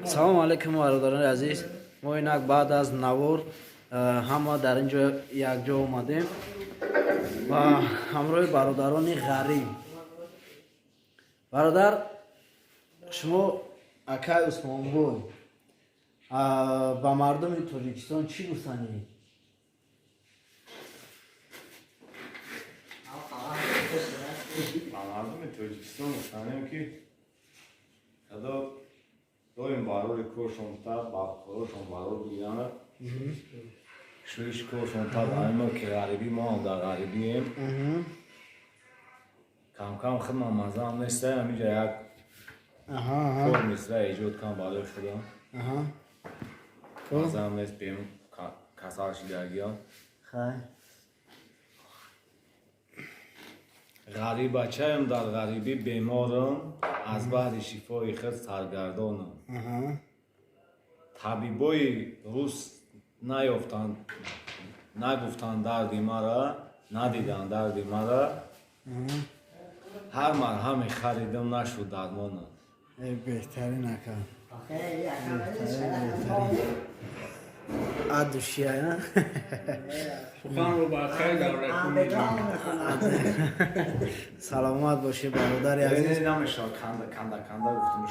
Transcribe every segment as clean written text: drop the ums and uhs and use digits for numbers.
салому алайкум бародарони азиз. Мо инак баъд аз навор ҳама дар ин ҷо якҷо омадем ва ҳамроҳи бародарони ғариб. Бародар, шумо акай Усмонбой ба мардуми Тоҷикистон чӣ гуфтанӣ? Ба мардуми Тоҷикистон гуфтанем ки кадо доим барори коршон та бахторошон барор гиранд шӯиш коршон та даимо ки ғарибӣ мо ҳам дар ғарибием камкам хидман мазаам неста ҳаминҷа як кор мисра эҷод кам барои худам мазаам нест бем касалшидагиам ғарибачаем дар ғарибӣ беморам аз баҳри шифои худ саргардонам табибои рус нагуфтанд дарди мара надиданд дарди мара ҳар марҳаме харидам нашуд дармонам. Беҳтарин ака. Адушия. Суханро ба хайр давракунед. Саломат бошед бародари азиз. Намешавад канда гуфтам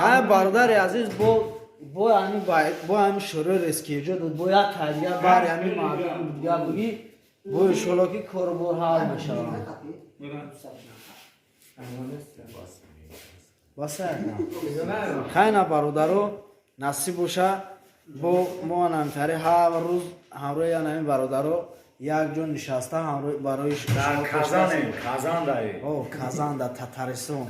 Хай бародари азиз бо ҳамин шӯрӯрес ки эҷод бо як кайдия бар ҳамин мардум дига буги бо иншоалло ки корубор ҳал мешавад. Хайна бародаро насиб боша бо мо намтари ҳар рӯз ҳамроҳи янами бародаро як ҷо нишаста ҳамроҳи барои казан дарем. Казан дар Татаристон.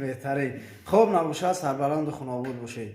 Беҳтарин. Хоб набошад, сарбаланду хунобод бошед.